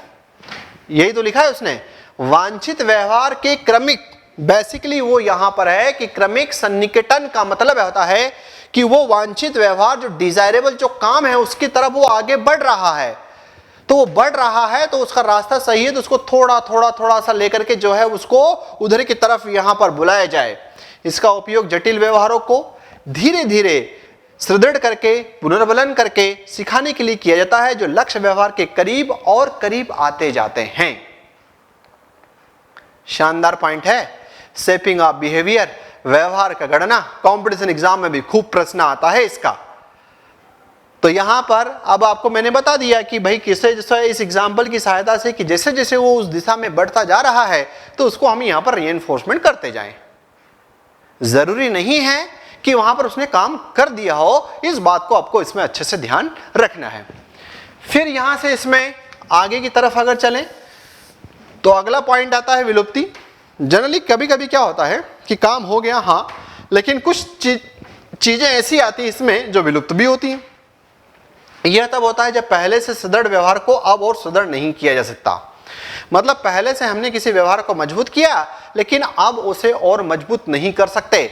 यही तो लिखा है उसने, वांछित व्यवहार के क्रमिक, बेसिकली वो यहां पर है कि क्रमिक सन्निकटन का मतलब होता है कि वो वांछित व्यवहार जो डिजायरेबल जो काम है उसकी तरफ वो आगे बढ़ रहा है। तो वो बढ़ रहा है तो उसका रास्ता सही है, तो उसको थोड़ा थोड़ा थोड़ा सा लेकर के जो है उसको उधर की तरफ यहां पर बुलाया जाए। इसका उपयोग जटिल व्यवहारों को धीरे धीरे सुदृढ़ करके, पुनर्बलन करके सिखाने के लिए किया जाता है, जो लक्ष्य व्यवहार के करीब और करीब आते जाते हैं। शानदार पॉइंट है शेपिंग ऑफ बिहेवियर, व्यवहार का गणना। कंपटीशन एग्जाम में भी खूब प्रश्न आता है इसका। तो यहां पर अब आपको मैंने बता दिया कि भाई किसे जैसे इस एग्जाम्पल की सहायता से कि जैसे जैसे वो उस दिशा में बढ़ता जा रहा है तो उसको हम यहां पर रीइंफोर्समेंट करते जाएं। जरूरी नहीं है कि वहां पर उसने काम कर दिया हो, इस बात को आपको इसमें अच्छे से ध्यान रखना है। फिर यहां से इसमें आगे की तरफ अगर चलें तो अगला पॉइंट आता है विलुप्ति। जनरली कभी कभी क्या होता है कि काम हो गया हाँ, लेकिन कुछ चीजें ऐसी आती है इसमें जो विलुप्त भी होती हैं। यह तब होता है जब पहले से सुदृढ़ व्यवहार को अब और सुदृढ़ नहीं किया जा सकता। मतलब पहले से हमने किसी व्यवहार को मजबूत किया लेकिन अब उसे और मजबूत नहीं कर सकते।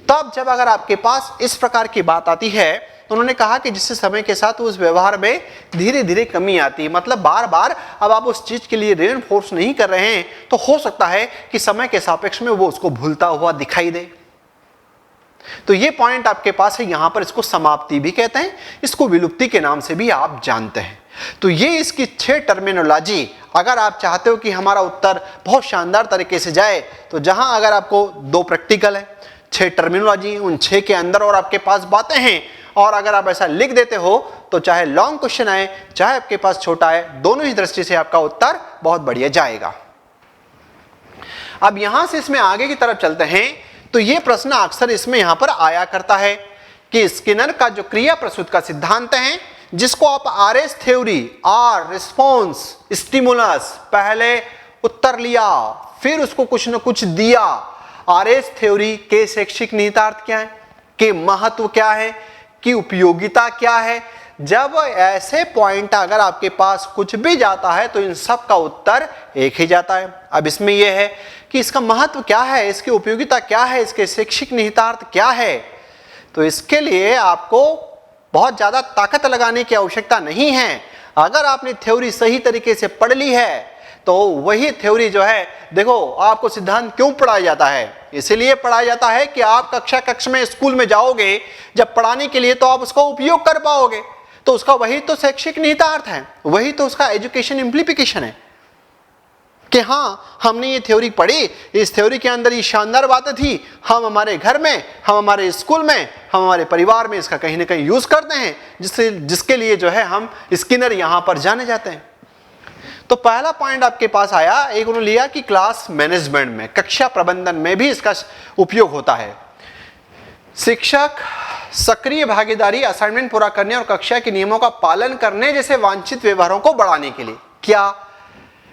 तब जब अगर आपके पास इस प्रकार की बात आती है तो उन्होंने कहा कि जिससे समय के साथ उस व्यवहार में धीरे धीरे कमी आती है, मतलब बार बार अब आप उस चीज के लिए रीइंफोर्स नहीं कर रहे हैं, तो हो सकता है कि समय के सापेक्ष में वो उसको भूलता हुआ दिखाई दे। तो ये पॉइंट आपके पास है, यहां पर इसको समाप्ति भी कहते हैं, इसको विलुप्ति के नाम से भी आप जानते हैं। तो ये इसकी 6 टर्मिनोलॉजी। अगर आप चाहते हो कि हमारा उत्तर बहुत शानदार तरीके से जाए तो जहां अगर आपको 2 प्रैक्टिकल है, 6 टर्मिनोलॉजी, उन 6 के अंदर और आपके पास बातें हैं, और अगर आप ऐसा लिख देते हो तो चाहे लॉन्ग क्वेश्चन आए चाहे आपके पास छोटा आए, दोनों ही दृष्टि से आपका उत्तर बहुत बढ़िया जाएगा। अब यहां से इसमें आगे की तरफ चलते हैं तो यह प्रश्न अक्सर इसमें यहां पर आया करता है कि स्किनर का जो क्रिया प्रसूत का सिद्धांत है, जिसको आप RS theory, R response stimulus, पहले उत्तर लिया फिर उसको कुछ न कुछ दिया, आरएस थ्योरी के शैक्षिक निहितार्थ क्या है, के महत्व क्या है, की उपयोगिता क्या है। जब ऐसे पॉइंट अगर आपके पास कुछ भी जाता है तो इन सब का उत्तर एक ही जाता है। अब इसमें यह है कि इसका महत्व क्या है, इसकी उपयोगिता क्या है, इसके शैक्षिक निहितार्थ क्या है, तो इसके लिए आपको बहुत ज्यादा ताकत लगाने की आवश्यकता नहीं है। अगर आपने थ्योरी सही तरीके से पढ़ ली है तो वही थ्योरी जो है, देखो आपको सिद्धांत क्यों पढ़ाया जाता है, इसलिए पढ़ाया जाता है कि आप कक्ष में स्कूल में जाओगे जब पढ़ाने के लिए तो आप उसका उपयोग कर पाओगे, तो उसका वही तो शैक्षिक निहितार्थ है, वही तो उसका एजुकेशन इम्प्लीकेशन है कि हाँ हमने ये थ्योरी पढ़ी, इस थ्योरी के अंदर ये शानदार बातें थी, हम हमारे घर में, हम हमारे स्कूल में, हम हमारे परिवार में इसका कहीं ना कहीं यूज करते हैं, जिसके लिए जो है हम स्किनर यहां पर जाने जाते हैं। तो पहला पॉइंट आपके पास आया, एक उन्होंने लिया कि क्लास मैनेजमेंट में, कक्षा प्रबंधन में भी इसका उपयोग होता है। शिक्षक सक्रिय भागीदारी, असाइनमेंट पूरा करने और कक्षा के नियमों का पालन करने जैसे वांछित व्यवहारों को बढ़ाने के लिए। क्या?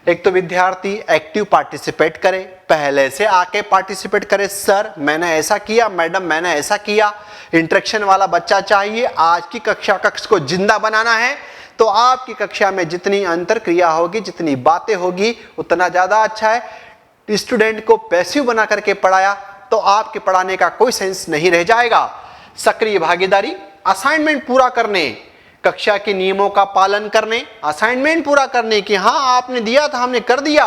एक तो विद्यार्थी एक्टिव पार्टिसिपेट करे, पहले से आके पार्टिसिपेट करे, सर मैंने ऐसा किया, मैडम मैंने ऐसा किया, इंटरेक्शन वाला बच्चा चाहिए। आज की कक्ष को जिंदा बनाना है तो आपकी कक्षा में जितनी अंतर क्रिया होगी, जितनी बातें होगी, उतना ज्यादा अच्छा है। स्टूडेंट को पैसिव बना करके पढ़ाया तो आपके पढ़ाने का कोई सेंस नहीं रह जाएगा। सक्रिय भागीदारी, असाइनमेंट पूरा करने, कक्षा के नियमों का पालन करने, असाइनमेंट पूरा करने की, हाँ आपने दिया था हमने कर दिया,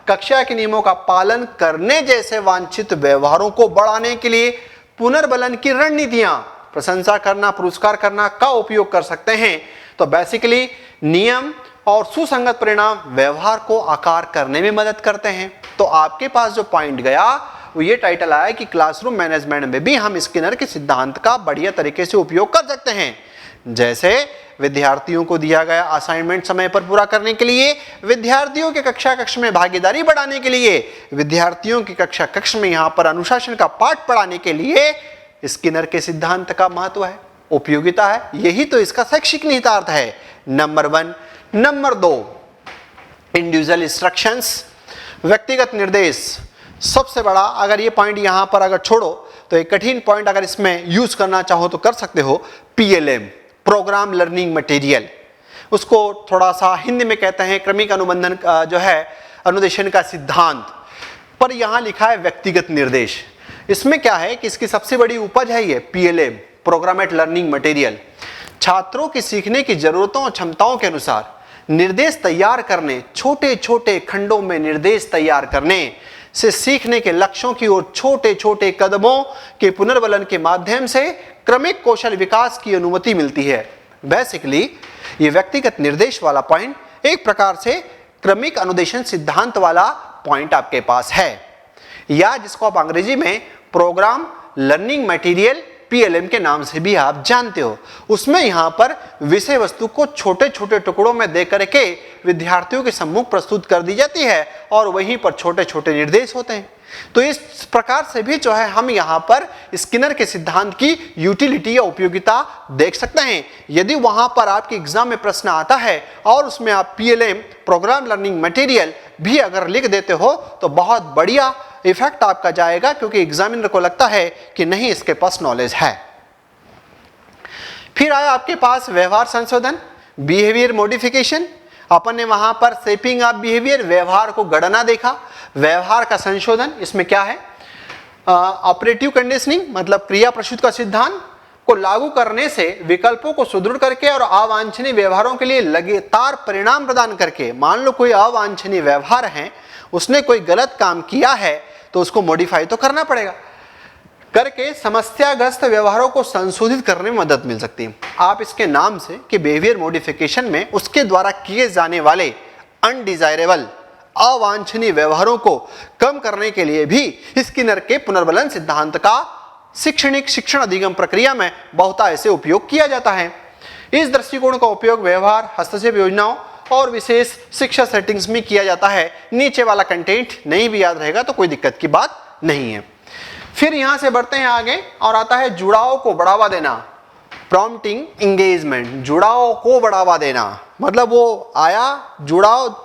कक्षा के नियमों का पालन करने जैसे वांछित व्यवहारों को बढ़ाने के लिए पुनर्बलन की रणनीतियां, प्रशंसा करना, पुरस्कार करना का उपयोग कर सकते हैं। तो बेसिकली नियम और सुसंगत परिणाम व्यवहार को आकार करने में मदद करते हैं। तो आपके पास जो पॉइंट गया वो ये टाइटल आया कि क्लासरूम मैनेजमेंट में भी हम स्किनर के सिद्धांत का बढ़िया तरीके से उपयोग कर सकते हैं। जैसे विद्यार्थियों को दिया गया असाइनमेंट समय पर पूरा करने के लिए, विद्यार्थियों के कक्ष में भागीदारी बढ़ाने के लिए, विद्यार्थियों की कक्ष में यहाँ पर अनुशासन का पाठ पढ़ाने के लिए स्किनर के सिद्धांत का महत्व है, उपयोगिता है। यही तो इसका शैक्षिक निहितार्थ है, नंबर 1। नंबर 2, इंडिविजुअल इंस्ट्रक्शंस, व्यक्तिगत निर्देश। सबसे बड़ा, अगर ये पॉइंट यहां पर अगर छोड़ो तो एक कठिन पॉइंट अगर इसमें यूज करना चाहो तो कर सकते हो, PLM, प्रोग्राम लर्निंग मटेरियल। उसको थोड़ा सा हिंदी में कहते हैं क्रमिक अनुबंधन जो है अनुदेशन का सिद्धांत, पर यहां लिखा है व्यक्तिगत निर्देश। इसमें क्या है कि इसकी सबसे बड़ी उपज है ये PLM, प्रोग्रामेट लर्निंग मटेरियल। छात्रों की सीखने की जरूरतों और क्षमताओं के अनुसार निर्देश तैयार करने, छोटे छोटे खंडों में निर्देश तैयार करने से सीखने के लक्ष्यों की ओर छोटे छोटे कदमों के पुनर्बलन के माध्यम से क्रमिक कौशल विकास की अनुमति मिलती है। बेसिकली ये व्यक्तिगत निर्देश वाला पॉइंट एक प्रकार से क्रमिक अनुदेशन सिद्धांत वाला पॉइंट आपके पास है, या जिसको आप अंग्रेजी में प्रोग्राम लर्निंग मटेरियल PLM के नाम से भी आप जानते हो। उसमें यहां पर विषय वस्तु को छोटे छोटे टुकड़ों में दे करके विद्यार्थियों के सम्मुख प्रस्तुत कर दी जाती है और वहीं पर छोटे छोटे निर्देश होते हैं। तो इस प्रकार से भी जो है हम यहां पर स्किनर के सिद्धांत की यूटिलिटी या उपयोगिता देख सकते हैं। यदि वहां पर आपके एग्जाम में प्रश्न आता है और उसमें आप PLM, प्रोग्राम लर्निंग मटेरियल भी अगर लिख देते हो तो बहुत बढ़िया इफेक्ट आपका जाएगा, क्योंकि एग्जामिनर को लगता है कि नहीं इसके पास नॉलेज है। फिर आया आपके पास व्यवहार संशोधन, बिहेवियर मॉडिफिकेशन। अपन ने वहां पर शेपिंग ऑफ बिहेवियर, व्यवहार को गढ़ना देखा, व्यवहार का संशोधन। इसमें क्या है, ऑपरेटिव कंडीशनिंग, मतलब क्रिया प्रसूत का सिद्धांत को लागू करने से विकल्पों को सुदृढ़ करके और अवांछनीय व्यवहारों के लिए लगातार परिणाम प्रदान करके। मान लो कोई अवांछनीय व्यवहार है, उसने कोई गलत काम किया है तो उसको मॉडिफाई तो करना पड़ेगा, करके समस्याग्रस्त व्यवहारों को संशोधित करने में मदद मिल सकती है। आप इसके नाम से कि बिहेवियर मॉडिफिकेशन में उसके द्वारा किए जाने वाले अनडिजायरेबल, अवांछनीय व्यवहारों को कम करने के लिए भी स्किनर के पुनर्बलन सिद्धांत का शैक्षणिक शिक्षण अधिगम प्रक्रिया में बहुता ऐसे उपयोग किया जाता है। इस दृष्टिकोण का उपयोग व्यवहार, हस्तक्षेप योजनाओं और विशेष शिक्षा सेटिंग्स में किया जाता है। नीचे वाला कंटेंट नहीं भी याद रहेगा तो कोई दिक्कत की बात नहीं है। फिर यहां से बढ़ते हैं आगे और आता है जुड़ाव को बढ़ावा देना, प्रॉम्प्टिंग एंगेजमेंट। जुड़ाव को बढ़ावा देना मतलब वो आया जुड़ाव,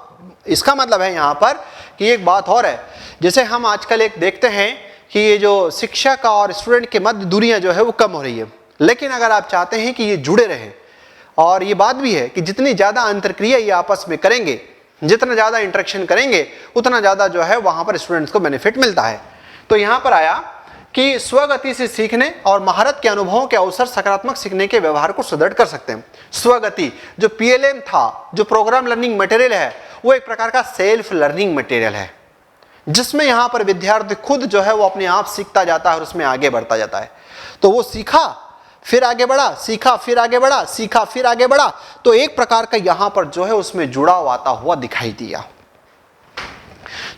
इसका मतलब है यहां पर कि एक बात और है, जैसे हम आजकल एक देखते हैं कि ये जो शिक्षक और स्टूडेंट के मध्य दूरियां जो है वो कम हो रही है, लेकिन अगर आप चाहते हैं कि ये जुड़े रहे, और ये बात भी है कि जितनी ज़्यादा अंतरक्रिया ये आपस में करेंगे, जितना ज़्यादा इंटरेक्शन करेंगे, उतना ज़्यादा जो है वहाँ पर स्टूडेंट्स को बेनिफिट मिलता है। तो यहाँ पर आया कि स्वगति से सीखने और महारत के अनुभवों के अवसर सकारात्मक सीखने के व्यवहार को सुदृढ़ कर सकते हैं। स्वगति जो PLM था, जो प्रोग्राम लर्निंग मटेरियल है, वो एक प्रकार का सेल्फ लर्निंग मटेरियल है, जिसमें यहाँ पर विद्यार्थी खुद जो है वो अपने आप सीखता जाता है और उसमें आगे बढ़ता जाता है। तो वो सीखा फिर आगे बढ़ा, सीखा फिर आगे बढ़ा, सीखा फिर आगे बढ़ा, तो एक प्रकार का यहां पर जो है उसमें जुड़ाव आता हुआ दिखाई दिया।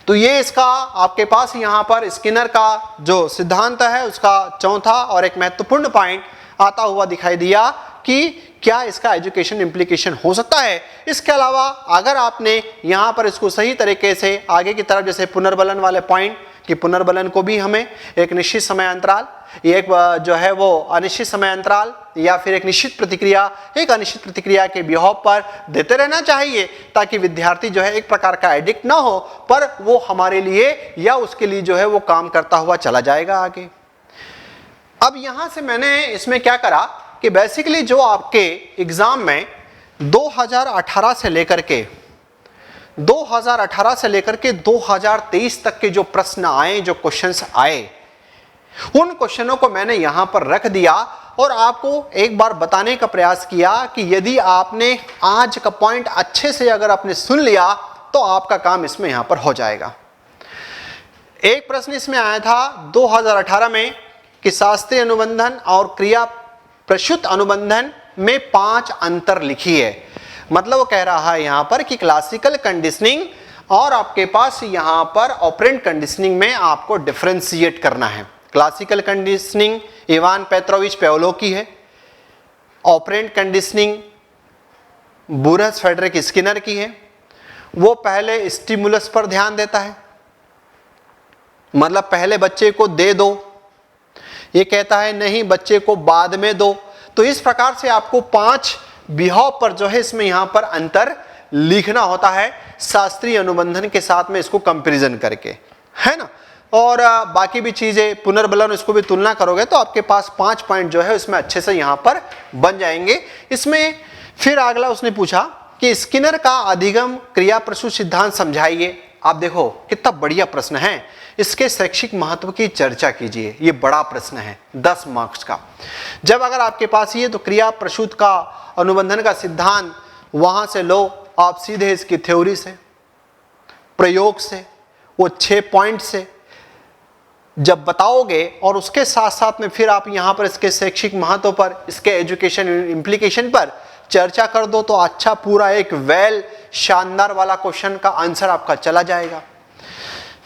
तो ये इसका आपके पास यहां पर स्किनर का जो सिद्धांत है उसका चौथा और एक महत्वपूर्ण पॉइंट आता हुआ दिखाई दिया कि क्या इसका एजुकेशन इंप्लीकेशन हो सकता है। इसके अलावा अगर आपने यहां पर इसको सही तरीके से आगे की तरफ, जैसे पुनर्बलन वाले पॉइंट कि पुनर्बलन को भी हमें एक निश्चित समय अंतराल, एक जो है वो अनिश्चित समय अंतराल या फिर एक निश्चित प्रतिक्रिया, एक अनिश्चित प्रतिक्रिया के बिहाव पर देते रहना चाहिए, ताकि विद्यार्थी जो है एक प्रकार का एडिक्ट ना हो, पर वो हमारे लिए या उसके लिए जो है वो काम करता हुआ चला जाएगा आगे। अब यहां से मैंने इसमें क्या करा कि बेसिकली जो आपके एग्जाम में 2018 से लेकर के 2023 तक के जो प्रश्न आए, जो क्वेश्चंस आए, उन क्वेश्चनों को मैंने यहां पर रख दिया और आपको एक बार बताने का प्रयास किया कि यदि आपने आज का पॉइंट अच्छे से अगर आपने सुन लिया तो आपका काम इसमें यहां पर हो जाएगा। एक प्रश्न इसमें आया था 2018 में कि शास्त्रीय अनुबंधन और क्रिया प्रसूत अनुबंधन में 5 अंतर लिखिए। मतलब वो कह रहा है यहां पर कि क्लासिकल कंडीशनिंग और आपके पास यहां पर ऑपरेंट कंडीशनिंग में आपको डिफरेंशिएट करना है। क्लासिकल कंडीशनिंग इवान पेट्रोविच पेओलो की है, ऑपरेंट कंडीशनिंग बुरस फेडरिक स्किनर की है। वो पहले स्टिमुलस पर ध्यान देता है, मतलब पहले बच्चे को दे दो, ये कहता है नहीं बच्चे को बाद में दो। तो इस प्रकार से आपको 5 बिहाव पर जो है इसमें यहां पर अंतर लिखना होता है, शास्त्रीय अनुबंधन के साथ में इसको कंपैरिजन करके, है ना। और बाकी भी चीजें पुनर्बलन, इसको भी तुलना करोगे तो आपके पास 5 पॉइंट जो है उसमें अच्छे से यहां पर बन जाएंगे। इसमें फिर अगला उसने पूछा कि स्किनर का अधिगम क्रिया प्रसूत सिद्धांत समझाइए। आप देखो कितना बढ़िया प्रश्न है, इसके शैक्षिक महत्व की चर्चा कीजिए। ये बड़ा प्रश्न है 10 मार्क्स का। जब अगर आपके पास ये तो क्रिया प्रसूत का अनुबंधन का सिद्धांत वहां से लो, आप सीधे इसकी थ्योरी से, प्रयोग से, वो 6 पॉइंट से जब बताओगे और उसके साथ साथ में फिर आप यहां पर इसके शैक्षिक महत्व पर, इसके एजुकेशन इंप्लीकेशन पर चर्चा कर दो तो अच्छा पूरा एक शानदार वाला क्वेश्चन का आंसर आपका चला जाएगा।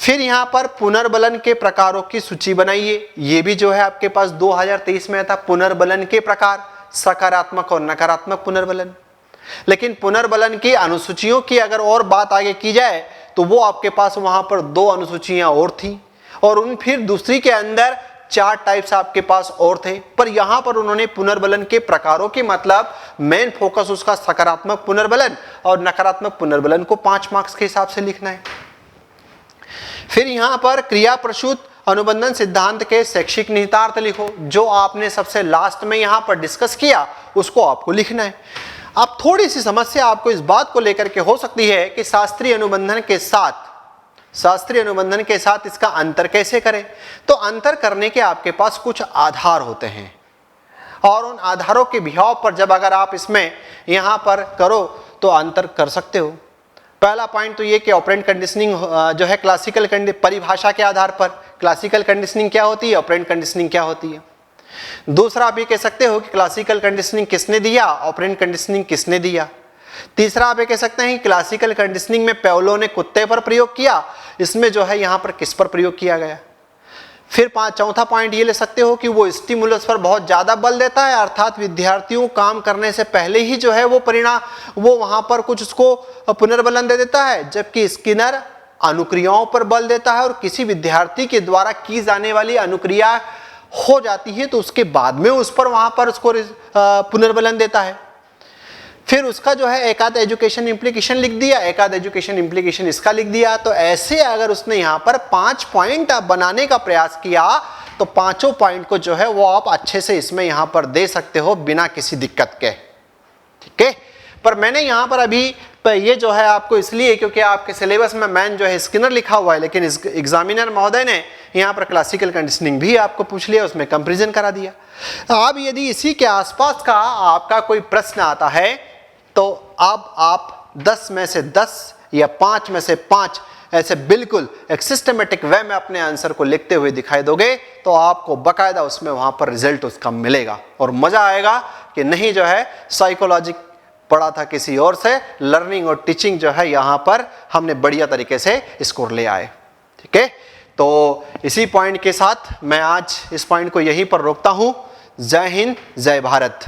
फिर यहां पर पुनर्बलन के प्रकारों की सूची बनाइए। ये भी जो है आपके पास 2023 में था, पुनर्बलन के प्रकार, सकारात्मक और नकारात्मक पुनर्बलन। लेकिन पुनर्बलन की अनुसूचियों की अगर और बात आगे की जाए तो वो आपके पास वहां पर 2 अनुसूचियां और थी, और उन फिर दूसरी के अंदर 4 टाइप्स आपके पास और थे। पर यहां पर उन्होंने पुनर्बलन के प्रकारों के मतलब मेन फोकस उसका सकारात्मक पुनर्बलन और नकारात्मक पुनर्बलन को 5 मार्क्स के हिसाब से लिखना है। फिर यहां पर क्रिया प्रसूत अनुबंधन सिद्धांत के शैक्षिक निहितार्थ लिखो, जो आपने सबसे लास्ट में यहां पर डिस्कस किया उसको आपको लिखना है। अब थोड़ी सी समस्या आपको इस बात को लेकर के हो सकती है कि शास्त्रीय अनुबंधन के साथ इसका अंतर कैसे करें। तो अंतर करने के आपके पास कुछ आधार होते हैं, और उन आधारों के बिहाव पर जब अगर आप इसमें यहां पर करो तो अंतर कर सकते हो। पहला पॉइंट तो ये कि ऑपरेंट कंडीशनिंग जो है क्लासिकल परिभाषा के आधार पर क्लासिकल कंडीशनिंग क्या होती है, ऑपरेंट कंडीशनिंग क्या होती है। दूसरा आप ये कह सकते हो कि क्लासिकल कंडीशनिंग किसने दिया, ऑपरेंट कंडीशनिंग किसने दिया। तीसरा आप ये कह सकते हैं कि क्लासिकल कंडीशनिंग में पेओलो ने कुत्ते पर प्रयोग किया, इसमें जो है यहां पर किस पर प्रयोग किया गया। फिर चौथा पॉइंट ये ले सकते हो कि वो स्टिमुलस पर बहुत ज़्यादा बल देता है, अर्थात विद्यार्थियों काम करने से पहले ही जो है वो वहाँ पर कुछ उसको पुनर्बलन दे देता है, जबकि स्किनर अनुक्रियाओं पर बल देता है और किसी विद्यार्थी के द्वारा की जाने वाली अनुक्रिया हो जाती है तो उसके बाद में उस पर वहाँ पर उसको पुनर्बलन देता है। फिर उसका जो है एक आध एजुकेशन इम्प्लीकेशन लिख दिया, एक आध एजुकेशन इम्प्लीकेशन इसका लिख दिया। तो ऐसे अगर उसने यहाँ पर 5 पॉइंट बनाने का प्रयास किया तो पांचों पॉइंट को जो है वो आप अच्छे से इसमें यहाँ पर दे सकते हो बिना किसी दिक्कत के, ठीक है। पर मैंने यहाँ पर अभी ये जो है आपको इसलिए क्योंकि आपके सिलेबस में मैन जो है स्किनर लिखा हुआ है, लेकिन इस एग्जामिनर महोदय ने यहाँ पर क्लासिकल कंडीशनिंग भी आपको पूछ लिया, उसमें कंपेरिजन करा दिया। अब यदि इसी के आसपास का आपका कोई प्रश्न आता है तो अब आप 10 में से 10 या 5 में से 5 ऐसे बिल्कुल एक सिस्टमेटिक वे में अपने आंसर को लिखते हुए दिखाई दोगे तो आपको बकायदा उसमें वहां पर रिजल्ट उसका मिलेगा और मजा आएगा कि नहीं जो है साइकोलॉजी पढ़ा था किसी और से, लर्निंग और टीचिंग जो है यहाँ पर हमने बढ़िया तरीके से स्कोर ले आए, ठीक है। तो इसी पॉइंट के साथ मैं आज इस पॉइंट को यहीं पर रोकता हूं। जय हिंद, जय भारत।